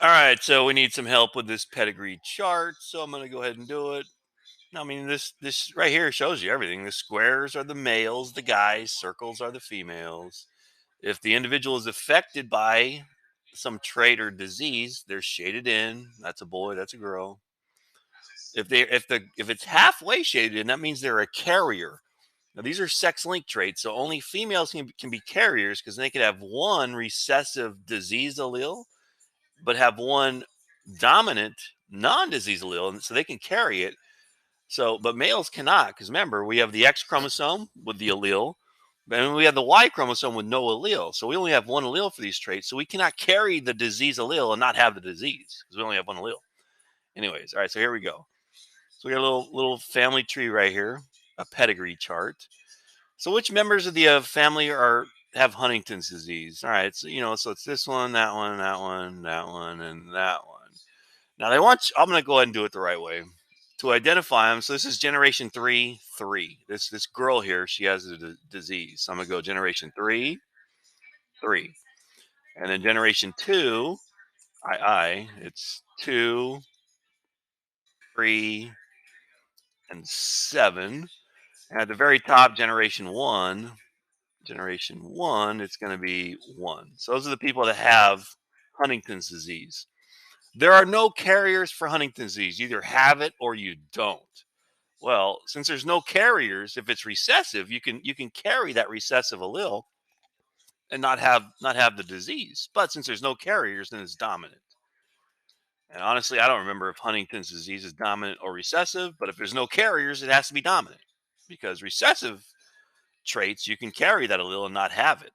All right, so we need some help with this pedigree chart. So I'm going to go ahead and do it. I mean, this right here shows you everything. The squares are the males, the guys, circles are the females. If the individual is affected by some trait or disease, they're shaded in. That's a boy, that's a girl. If it's halfway shaded in, that means they're a carrier. Now these are sex-linked traits, so only females can be carriers because they could have one recessive disease allele, but have one dominant non-disease allele, and so they can carry it. So, but males cannot, because remember, we have the X chromosome with the allele, and we have the Y chromosome with no allele. So we only have one allele for these traits. So we cannot carry the disease allele and not have the disease because we only have one allele. Anyways, all right. So here we go. So we got a little family tree right here, a pedigree chart. So which members of the family are have Huntington's disease? All right. So so it's this one, that one, that one, that one, and that one. Now they want. I'm going to go ahead and do it the right way to identify them. So this is generation 3, 3. This girl here, she has a disease. So I'm gonna go generation 3, 3, and then generation 2, it's 2, 3, and 7. And at the very top, generation 1, it's going to be 1. So those are the people that have Huntington's disease. There are no carriers for Huntington's disease. You either have it or you don't. Well, since there's no carriers, if it's recessive, you can carry that recessive allele and not have the disease. But since there's no carriers, then it's dominant. And honestly, I don't remember if Huntington's disease is dominant or recessive, but if there's no carriers, it has to be dominant because recessive traits you can carry that allele and not have it.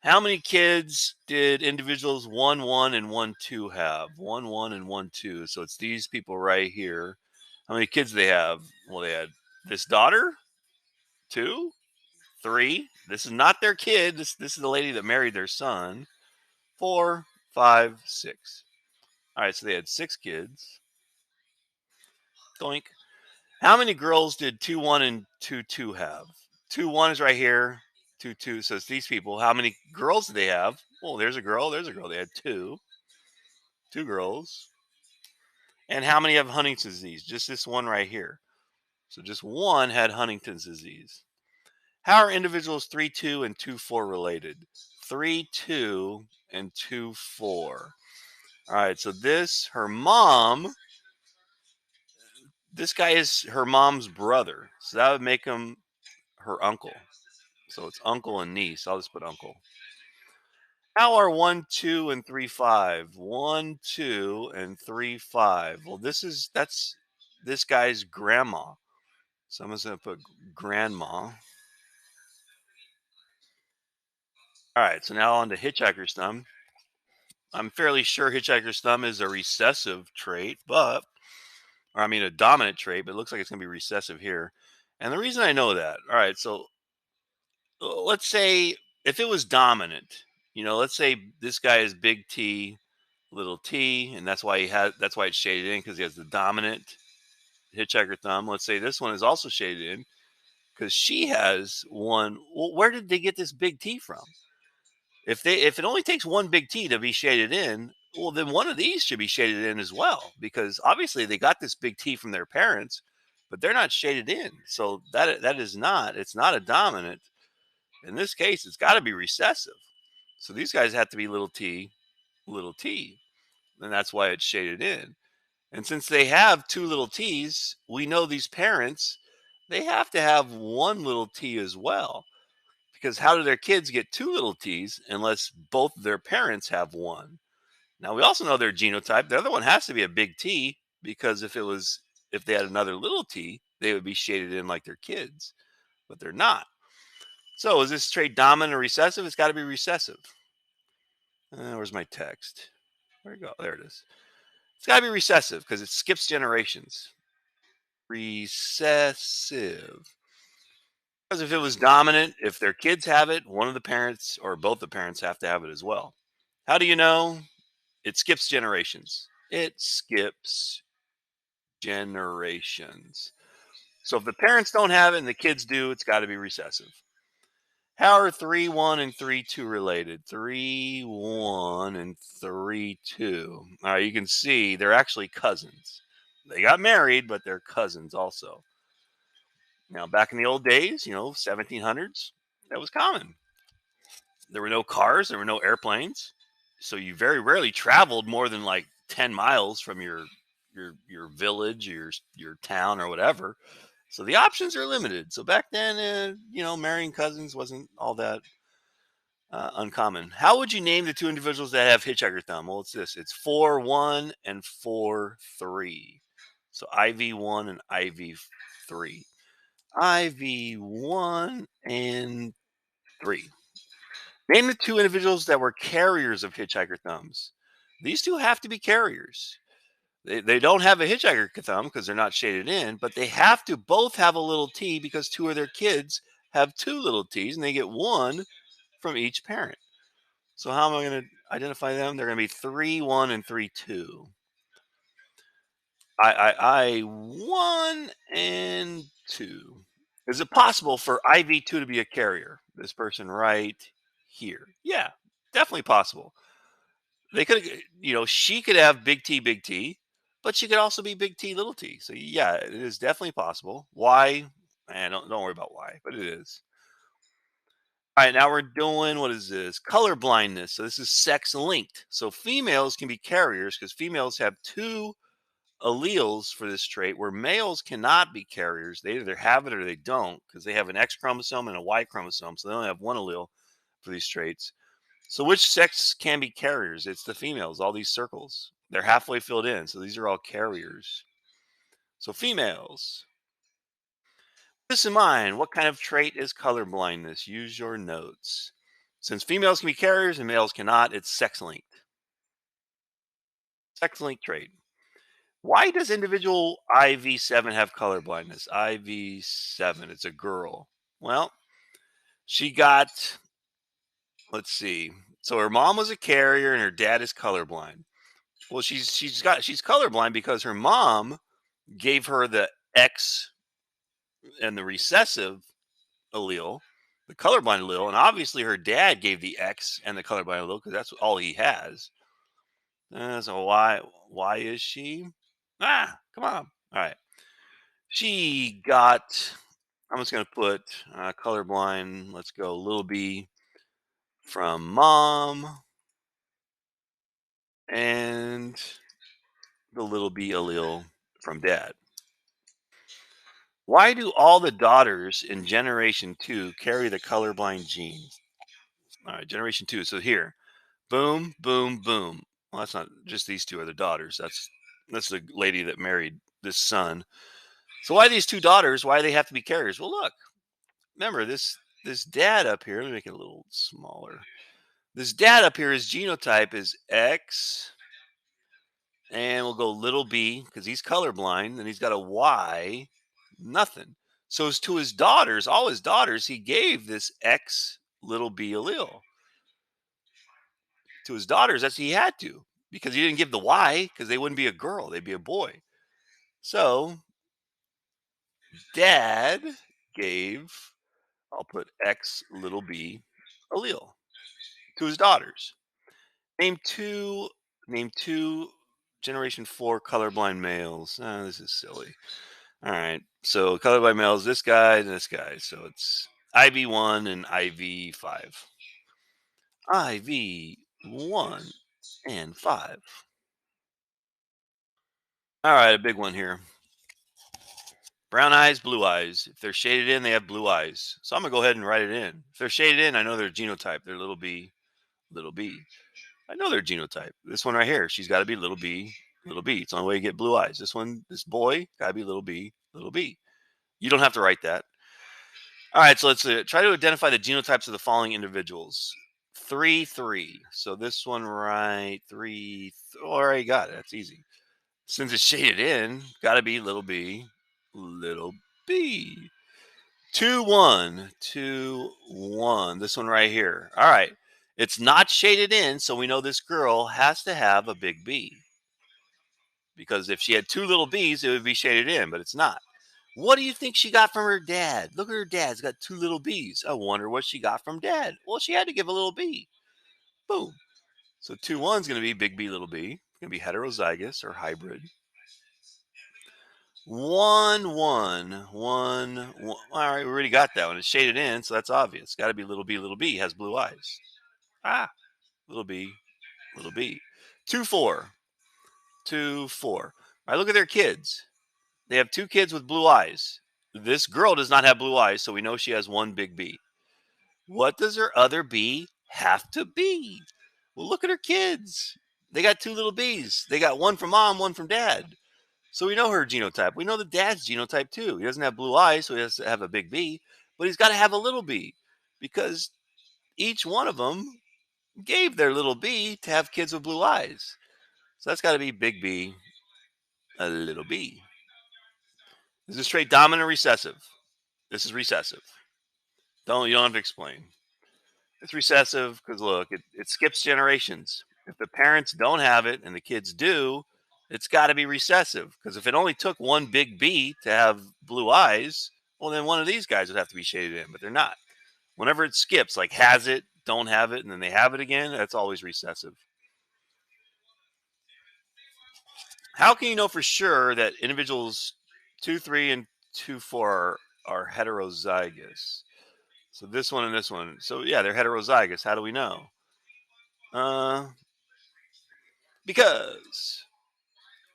How many kids did individuals 1 1 and 1 2 have? 1 1 and 1 2. So it's these people right here. How many kids do they have? Well, they had this daughter, 2, 3. This is not their kid. This is the lady that married their son. 4, 5, 6. All right, so they had 6 kids. Doink. How many girls did 2 1 and 2 2 have? 2 1 is right here. 2 2. So it's these people. How many girls do they have? Well, there's a girl. There's a girl. They had 2. 2 girls. And how many have Huntington's disease? Just this one right here. So just one had Huntington's disease. How are individuals 3 2 and 2 4 related? 3 2 and 2 4. All right, so her mom, this guy is her mom's brother. So that would make him her uncle. So it's uncle and niece. I'll just put uncle. How are 1 2 and 3 5? 1 2 and 3 5. Well, that's this guy's grandma. So I'm just going to put grandma. All right, so now on to Hitchhiker's Thumb. I'm fairly sure Hitchhiker's Thumb is a recessive trait, or I mean a dominant trait, but it looks like it's going to be recessive here. And the reason I know that, all right, so let's say if it was dominant, let's say this guy is big T, little t, and that's why it's shaded in because he has the dominant Hitchhiker Thumb. Let's say this one is also shaded in because she has one. Well, where did they get this big T from? If it only takes one big T to be shaded in, well, then one of these should be shaded in as well, because obviously they got this big T from their parents, but they're not shaded in. So it's not a dominant. In this case, it's got to be recessive. So these guys have to be little t, and that's why it's shaded in. And since they have 2 little t's, we know these parents, they have to have 1 little t as well. Because how do their kids get 2 little t's unless both of their parents have 1? Now we also know their genotype. The other one has to be a big T, because if they had another little t, they would be shaded in like their kids, but they're not. So is this trait dominant or recessive? It's got to be recessive. Where's my text? Where'd it go? There it is. It's got to be recessive because it skips generations. Recessive. Because if it was dominant, if their kids have it, one of the parents or both the parents have to have it as well. How do you know? It skips generations. It skips generations. So if the parents don't have it and the kids do, it's got to be recessive. How are 3, 1, and 3, 2 related? 3, 1, and 3, 2. All right, you can see they're actually cousins. They got married, but they're cousins also. Now, back in the old days, 1700s, that was common. There were no cars, there were no airplanes. So you very rarely traveled more than like 10 miles from your village, your town or whatever. So the options are limited. So back then, marrying cousins wasn't all that uncommon. How would you name the two individuals that have hitchhiker thumb? Well, it's this. It's 4-1 and 4-3. So IV1 and IV3. IV1 and 3. Name the two individuals that were carriers of hitchhiker thumbs. These two have to be carriers. They don't have a hitchhiker thumb because they're not shaded in, but they have to both have a little T because two of their kids have two little T's and they get one from each parent. So how am I going to identify them? They're going to be 3-1 and 3-2. I 1 and 2. Is it possible for IV2 to be a carrier? This person right here. Yeah, definitely possible. They could, she could have big T, but she could also be big T, little t. So yeah, it is definitely possible. Why? Don't worry about why, but it is. All right, now we're doing what is this? Color blindness. So this is sex linked. So females can be carriers because females have two alleles for this trait where males cannot be carriers. They either have it or they don't because they have an X chromosome and a Y chromosome. So they only have one allele for these traits. So which sex can be carriers? It's the females, all these circles. They're halfway filled in. So these are all carriers. So females. With this in mind, what kind of trait is color blindness? Use your notes. Since females can be carriers and males cannot, it's sex linked. Sex linked trait. Why does individual IV7 have color blindness? IV7, it's a girl. Well, she got, let's see. So her mom was a carrier and her dad is colorblind. Well, she's colorblind because her mom gave her the X and the recessive allele, the colorblind allele, and obviously her dad gave the X and the colorblind allele because that's all he has. So why is she? Come on. All right. She got. I'm just gonna put colorblind. Let's go little b from mom and the little b allele from dad. Why do all the daughters in generation two carry the colorblind gene? All right, generation two. So here, boom, boom, boom. Well, that's not just these two are the daughters. That's the lady that married this son. So why these two daughters? Why do they have to be carriers? Well, look, remember this dad up here. Let me make it a little smaller. This dad up here, his genotype is X, and we'll go little b because he's colorblind, and he's got a Y, nothing. So as to his daughters, all his daughters, he gave this X little b allele to his daughters. That's he had to because he didn't give the Y because they wouldn't be a girl; they'd be a boy. So dad gave, I'll put X little b allele to his daughters. Name two. Name two generation four colorblind males. This is silly. All right. So colorblind males, this guy and this guy. So it's IV1 and IV5. IV1 and 5. All right, a big one here. Brown eyes, blue eyes. If they're shaded in, they have blue eyes. So I'm gonna go ahead and write it in. If they're shaded in, I know their genotype. They're little b, little b. I know their genotype. This one right here, she's got to be little b, little b. It's the only way you get blue eyes. This one, this boy, got to be little b, little b. You don't have to write that. All right, so let's try to identify the genotypes of the following individuals. 3-3. So this one, right? 3. Already got it. That's easy. Since it's shaded in, got to be little b, little b. 2-1, 2-1. This one right here. All right. It's not shaded in, so we know this girl has to have a big B. Because if she had two little b's, it would be shaded in, but it's not. What do you think she got from her dad? Look at her dad's got two little B's. I wonder what she got from dad. Well, she had to give a little B. Boom. So 2-1's going to be big B, little b. It's going to be heterozygous or hybrid. 1, 1, 1, 1. All right, we already got that one. It's shaded in, so that's obvious. Got to be little b, has blue eyes. Ah, little b, little b. 2, 4. 2, 4. All right, look at their kids. They have 2 kids with blue eyes. This girl does not have blue eyes, so we know she has one big B. What does her other B have to be? Well, look at her kids. They got 2 little B's. They got one from mom, one from dad. So we know her genotype. We know the dad's genotype too. He doesn't have blue eyes, so he has to have a big B, but he's got to have a little b because each one of them gave their little b to have kids with blue eyes. So that's got to be big B, a little b. Is this trait dominant or recessive? This is recessive. You don't have to explain. It's recessive because look, it skips generations. If the parents don't have it and the kids do, it's got to be recessive. Because if it only took one big B to have blue eyes, well, then one of these guys would have to be shaded in, but they're not. Whenever it skips, like has it, don't have it, and then they have it again, that's always recessive. How can you know for sure that individuals 2, 3, and 2, 4 are heterozygous? So this one and this one. So yeah, they're heterozygous. How do we know? Uh, because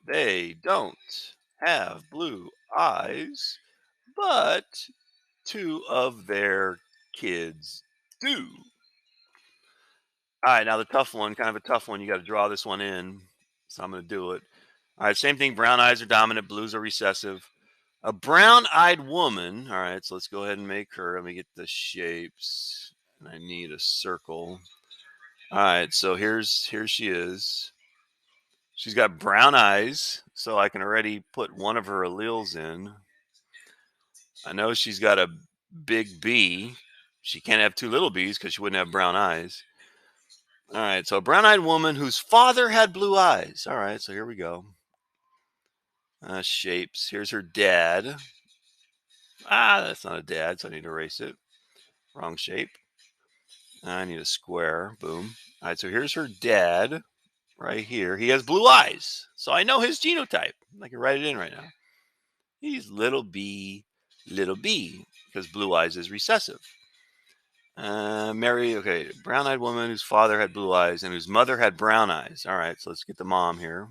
they don't have blue eyes, but 2 of their kids do. All right, now the tough one, kind of a tough one. You got to draw this one in. So I'm going to do it. All right, same thing. Brown eyes are dominant, blues are recessive. A brown eyed woman. All right, so let's go ahead and make her. Let me get the shapes. And I need a circle. All right, so here she is. She's got brown eyes, so I can already put one of her alleles in. I know she's got a big B. She can't have 2 little B's because she wouldn't have brown eyes. All right, so a brown-eyed woman whose father had blue eyes. All right, so here we go. Shapes. Here's her dad. That's not a dad, so I need to erase it. Wrong shape. I need a square. Boom. All right, so here's her dad right here. He has blue eyes, so I know his genotype. I can write it in right now. He's little b, because blue eyes is recessive. Mary, okay, brown-eyed woman whose father had blue eyes and whose mother had brown eyes. All right, so let's get the mom here.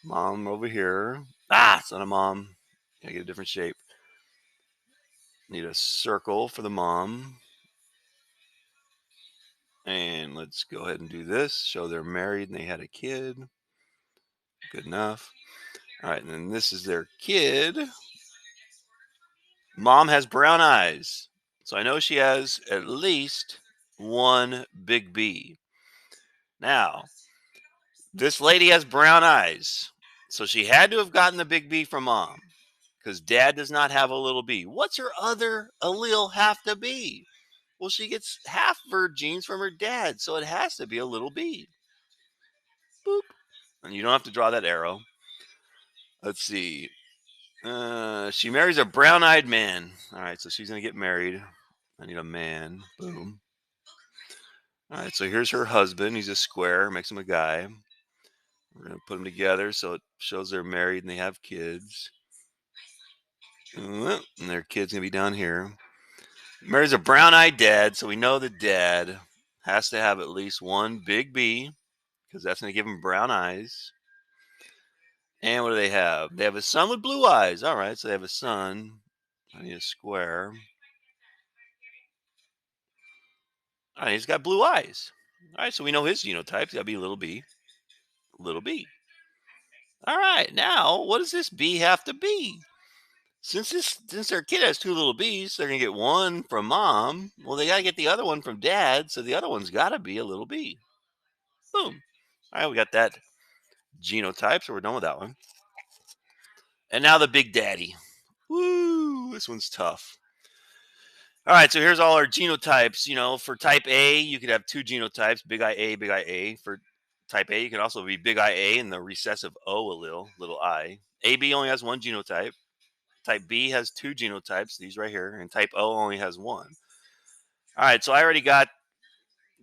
Mom over here. It's not a mom. Gotta get a different shape. Need a circle for the mom. And let's go ahead and do this. Show they're married and they had a kid. Good enough. All right, and then this is their kid. Mom has brown eyes. So I know she has at least one big B. Now, this lady has brown eyes. So she had to have gotten the big B from mom because dad does not have a little b. What's her other allele have to be? Well, she gets half of her genes from her dad, so it has to be a little b. Boop. And you don't have to draw that arrow. Let's see. She marries a brown-eyed man. All right, so she's going to get married. I need a man. Boom. All right, so here's her husband. He's a square. Makes him a guy. We're going to put them together so it shows they're married and they have kids. And their kid's going to be down here. Marries a brown-eyed dad, so we know the dad has to have at least one big B because that's going to give him brown eyes. And what do they have? They have a son with blue eyes. All right, so they have a son. I need a square. All right, he's got blue eyes. All right, so we know his genotype. It's got to be little b, little b. All right, now what does this B have to be? Since their kid has 2 little B's, they're gonna get one from mom. Well, they gotta get the other one from dad, so the other one's gotta be a little B. Boom. All right, we got that genotype, so we're done with that one. And now the big daddy. Woo, this one's tough. All right, so here's all our genotypes. You know, for type A, you could have 2 genotypes, big I A, big I A. For type A, you can also be big I A and the recessive O allele, little I. AB only has 1 genotype. Type B has 2 genotypes, these right here, and type O only has 1. All right, so I already got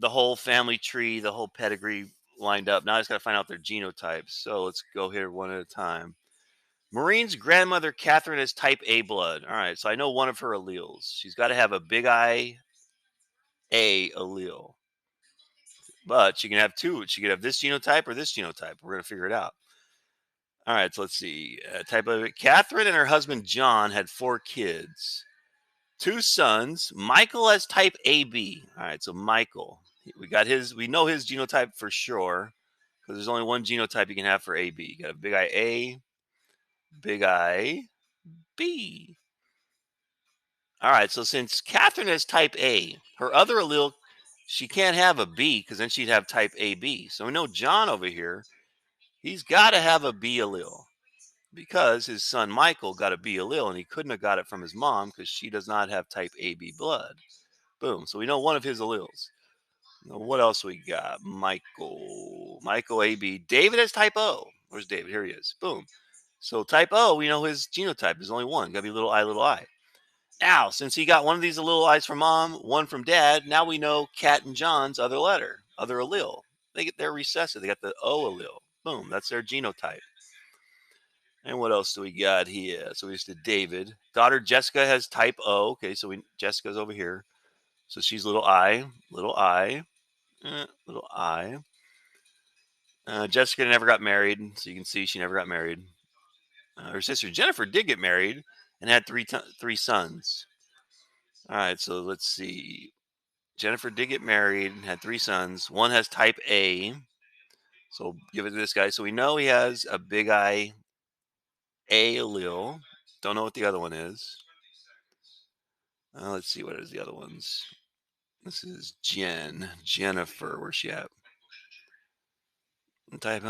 the whole family tree, the whole pedigree lined up. Now I just got to find out their genotypes. So let's go here one at a time. Maureen's grandmother, Catherine, has type A blood. All right, so I know one of her alleles. She's got to have a big I A allele. But she can have 2. She could have this genotype or this genotype. We're going to figure it out. All right, so let's see. Type of it. Catherine and her husband, John, had 4 kids. 2 sons. Michael has type AB. All right, so Michael. We know his genotype for sure because there's only one genotype you can have for AB. You got a big I A, big I B. All right, so since Catherine has type A, her other allele, she can't have a B because then she'd have type AB. So we know John over here, he's got to have a B allele because his son Michael got a B allele and he couldn't have got it from his mom because she does not have type AB blood. Boom. So we know one of his alleles. Now, what else we got? Michael AB. David has type O. Where's David? Here he is. Boom. So type O, we know his genotype is only one. Got to be little I, little I. Now, since he got one of these little I's from mom, one from dad, now we know Cat and John's other allele. They're recessive. They got the O allele. Boom. That's their genotype. And what else do we got here? So we just did David. Daughter Jessica has type O. Okay, so Jessica's over here. So she's little I, little I, little I. Jessica never got married, so you can see she never got married. Her sister Jennifer did get married and had three sons. All right, so let's see. Jennifer did get married and had 3 sons. One has type A. So give it to this guy. So we know he has a big I A allele. Don't know what the other one is. Let's see, what is the other ones? This is Jennifer. Where's she at? Type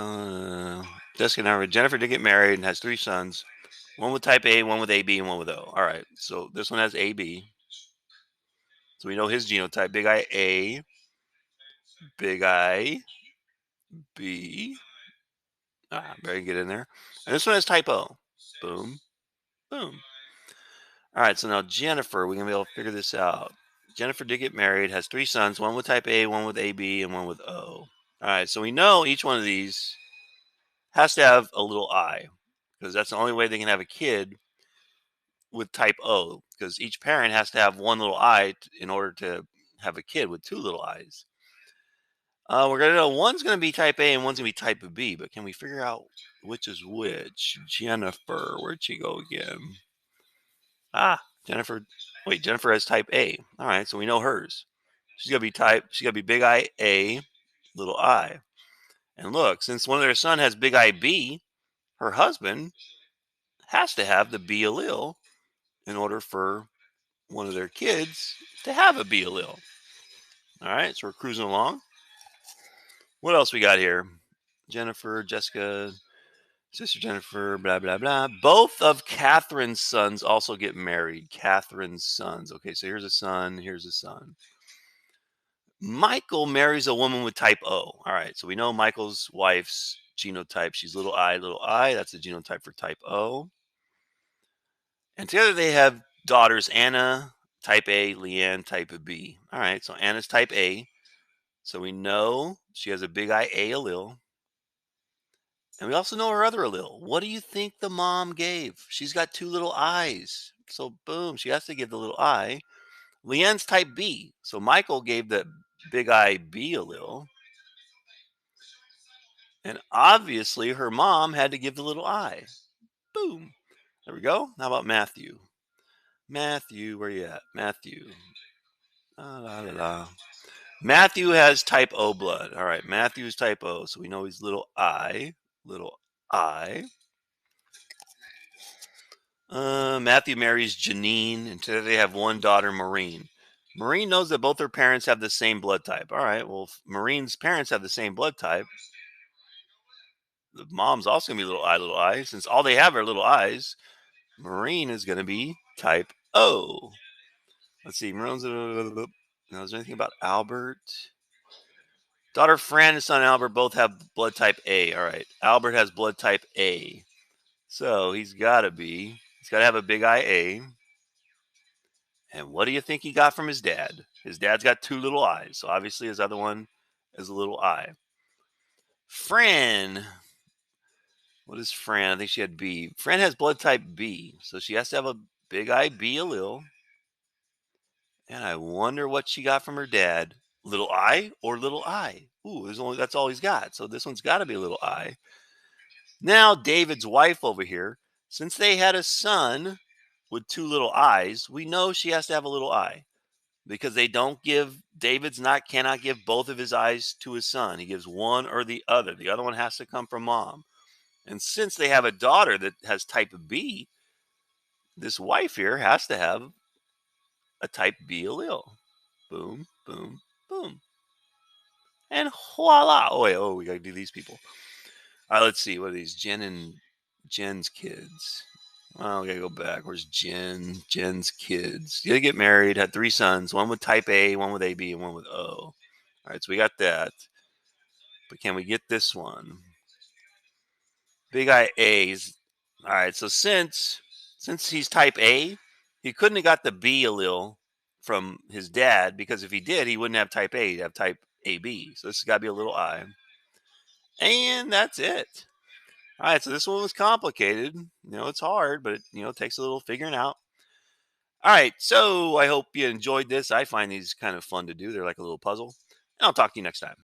Jennifer did get married and has 3 sons. One with type A, one with AB, and one with O. All right. So this one has AB. So we know his genotype. Big I A, big I B. Better get in there. And this one has type O. Boom. Boom. All right. So now Jennifer, we're going to be able to figure this out. Jennifer did get married, has 3 sons, one with type A, one with AB, and one with O. All right. So we know each one of these has to have a little I because that's the only way they can have a kid with type O because each parent has to have one little I in order to have a kid with 2 little I's. We're going to know one's going to be type A and one's going to be type B, but can we figure out which is which? Jennifer, where'd she go again? Jennifer. Wait, Jennifer has type A. All right, so we know hers. She's going to be big I A, little I. And look, since one of their son has big I B, her husband has to have the B allele in order for one of their kids to have a B allele. All right, so we're cruising along. What else we got here? Jennifer, Jessica, sister Jennifer, blah, blah, blah. Both of Catherine's sons also get married. Catherine's sons. Okay, so here's a son, here's a son. Michael marries a woman with type O. All right, so we know Michael's wife's genotype. She's little I, little I. That's the genotype for type O. And together they have daughters, Anna, type A, Leanne, type B. All right, so Anna's type A. So we know she has a big I A allele. And we also know her other allele. What do you think the mom gave? She's got 2 little I's. So boom, she has to give the little I. Leanne's type B. So Michael gave the big I B allele. And obviously her mom had to give the little I. Boom. There we go. How about Matthew? Matthew, where you at? Matthew. La, la, la, la. Matthew has type O blood. All right, Matthew's type O. So we know he's little I. Little I. Matthew marries Janine, and today they have one daughter, Maureen. Maureen knows that both her parents have the same blood type. All right, well, if Maureen's parents have the same blood type, the mom's also going to be little I. Since all they have are little I's, Maureen is going to be type O. Let's see. Now, is there anything about Albert? Daughter Fran and son Albert both have blood type A. All right, Albert has blood type A. So he's got to be He's got to have a big I A. And what do you think he got from his dad? His dad's got two little eyes. So obviously his other one is a little I. Fran. What is Fran? I think she had B. Fran has blood type B. So she has to have a big IB allele. And I wonder what she got from her dad. Little I or little I? Ooh, that's all he's got. So this one's got to be a little I. Now David's wife over here, since they had a son with two little eyes, we know she has to have a little I because they don't give David's not cannot give both of his eyes to his son. He gives one or the other. The other one has to come from mom. And since they have a daughter that has type B, this wife here has to have a type B allele. Boom, boom, boom. And voila. Oh, wait, we got to do these people. All right, let's see. What are these? Jen's kids. Oh, we got to go back. Where's Jen? Jen's kids. They get married, had three sons, one with type A, one with AB, and one with O. All right, so we got that. But can we get this one? Big I A's. All right, so since he's type A, he couldn't have got the B allele from his dad because if he did, he wouldn't have type A. He'd have type AB. So this has got to be a little I. And that's it. All right, so this one was complicated. It's hard, but it takes a little figuring out. All right, so I hope you enjoyed this. I find these kind of fun to do. They're like a little puzzle. And I'll talk to you next time.